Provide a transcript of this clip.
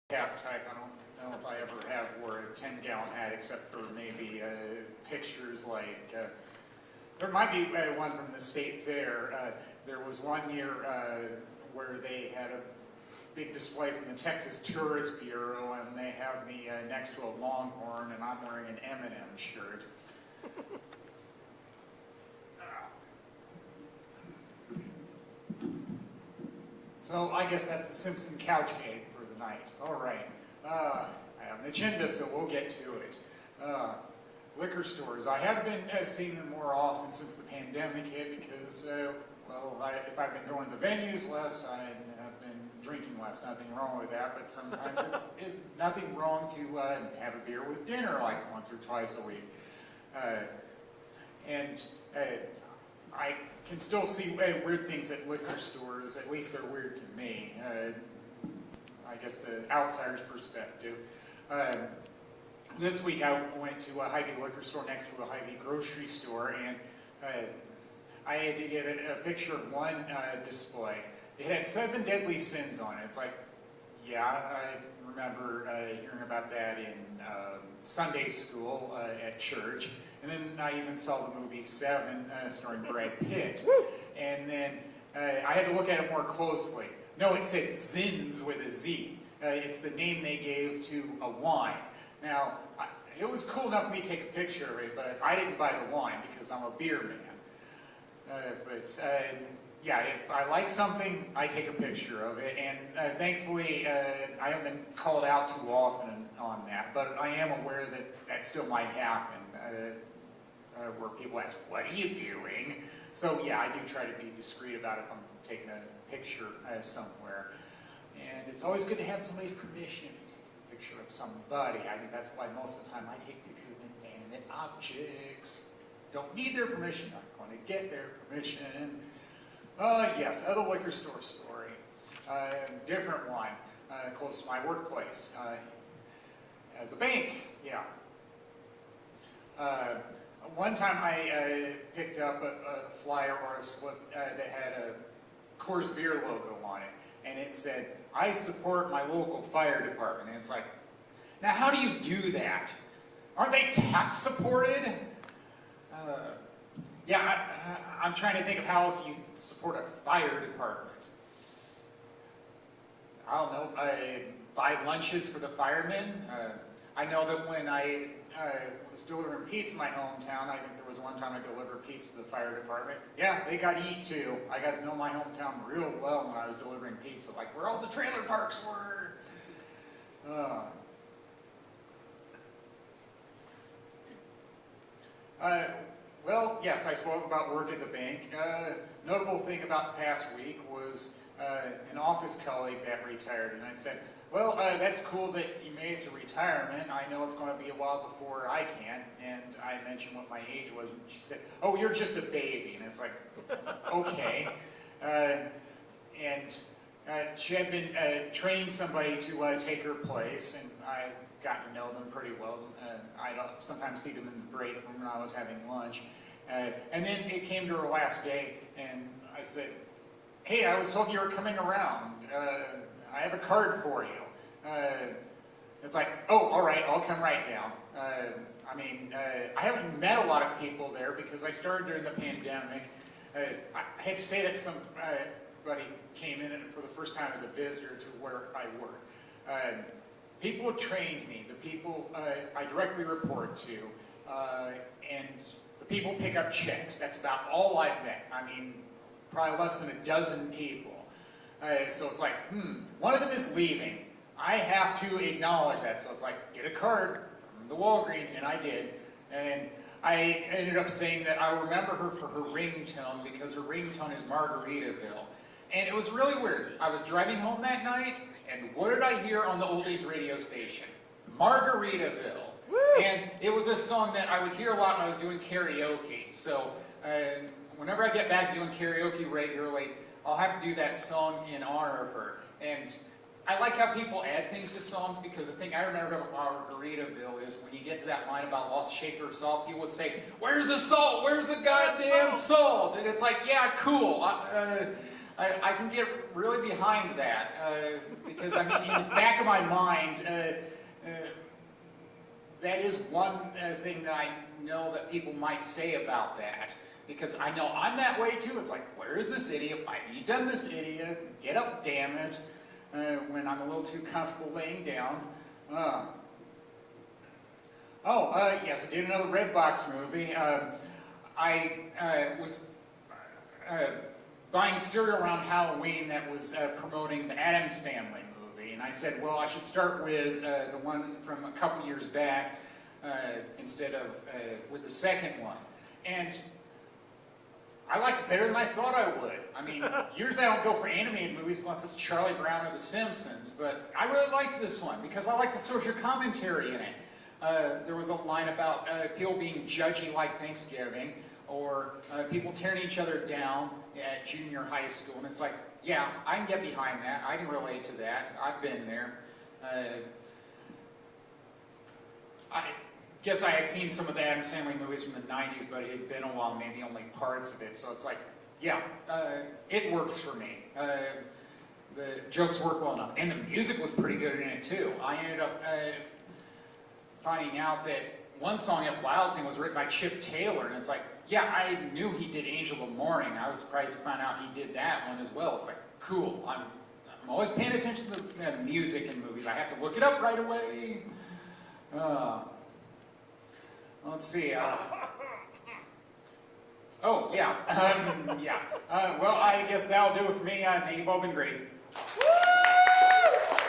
Half type. I don't know if I ever have wore a 10-gallon hat, except for maybe pictures like, there might be one from the state fair. There was one year where they had a big display from the Texas Tourist Bureau, and they have me next to a Longhorn, and I'm wearing an M&M shirt. So I guess that's the Simpson couch gate for the night. All right. I have an agenda, so we'll get to it. Liquor stores. I have been seeing them more often since the pandemic hit because, if I've been going to venues less, I have been drinking less. Nothing wrong with that, but sometimes it's nothing wrong to have a beer with dinner like once or twice a week. I can still see weird things at liquor stores. At least they're weird to me. I guess the outsider's perspective. This week I went to a Hy-Vee liquor store next to a Hy-Vee grocery store, and I had to get a picture of one display. It had 7 deadly sins on it. It's like, yeah, I remember hearing about that in Sunday school at church. And then I even saw the movie Seven starring Brad Pitt. And then I had to look at it more closely. No, it said Zins with a Z. It's the name they gave to a wine. Now, it was cool enough for me to take a picture of it, but I didn't buy the wine because I'm a beer man. Yeah, if I like something, I take a picture of it, and thankfully I haven't been called out too often on that, but I am aware that that still might happen, where people ask, what are you doing? So yeah, I do try to be discreet about it if I'm taking a picture somewhere. And it's always good to have somebody's permission if you take a picture of somebody. That's why most of the time I take pictures of inanimate objects. Don't need their permission, I'm going to get their permission. Yes, other liquor store story. Different one, close to my workplace. The bank, yeah. One time I picked up a flyer or a slip that had a Coors Beer logo on it, and it said, I support my local fire department. And it's like, now how do you do that? Aren't they tax supported? Yeah, I'm trying to think of how else you support a fire department. I don't know, buy lunches for the firemen. I know that when I was delivering pizza in my hometown, I think there was one time I delivered pizza to the fire department. Yeah, they got to eat too. I got to know my hometown real well when I was delivering pizza, like where all the trailer parks were. Well, yes, I spoke about work at the bank. Notable thing about the past week was an office colleague that retired, and I said, well, that's cool that you made it to retirement. I know it's going to be a while before I can. And I mentioned what my age was, and she said, oh, you're just a baby. And it's like, okay. She had been training somebody to take her place, and I got to know them pretty well. I sometimes see them in the break room when I was having lunch. And then it came to her last day, and I said, hey, I was told you were coming around. I have a card for you. It's like, oh, all right, I'll come right down. I haven't met a lot of people there because I started during the pandemic. I had to say that somebody came in for the first time as a visitor to where I work. People trained me, the people I directly report to, and the people pick up checks. That's about all I've met. Probably less than a dozen people. So it's like, one of them is leaving. I have to acknowledge that. So it's like, get a card from the Walgreens, and I did. And I ended up saying that I remember her for her ringtone because her ringtone is Margaritaville. And it was really weird. I was driving home that night, and what did I hear on the oldies radio station? Margaritaville. Woo! And it was a song that I would hear a lot when I was doing karaoke. So whenever I get back doing karaoke regularly, I'll have to do that song in honor of her. And I like how people add things to songs because the thing I remember about Margaritaville is when you get to that line about lost shaker of salt, people would say, where's the salt? Where's the goddamn salt? And it's like, yeah, cool. I can get really behind that, because I mean, in the back of my mind, that is one thing that I know that people might say about that. Because I know I'm that way too. It's like, where is this idiot? Why have you done this, idiot? Get up, damn it. When I'm a little too comfortable laying down. Yes, I did another Redbox movie. I was buying cereal around Halloween that was promoting the Addams Family movie. And I said, well, I should start with the one from a couple years back instead of with the second one. And I liked it better than I thought I would. I mean, usually I don't go for animated movies unless it's Charlie Brown or The Simpsons, but I really liked this one because I like the social commentary in it. There was a line about people being judgy like Thanksgiving, or people tearing each other down at junior high school, and it's like, yeah, I can get behind that. I can relate to that. I've been there. I guess I had seen some of the Addams Family movies from the 90s, but it had been a while, maybe only parts of it. So it's like, yeah, it works for me. The jokes work well enough. And the music was pretty good in it, too. I ended up finding out that one song at Wild Thing was written by Chip Taylor, and it's like, yeah, I knew he did Angel of the Morning. I was surprised to find out he did that one as well. It's like, cool. I'm always paying attention to the music in movies. I have to look it up right away. Let's see. Well, I guess that'll do it for me. You've all been great.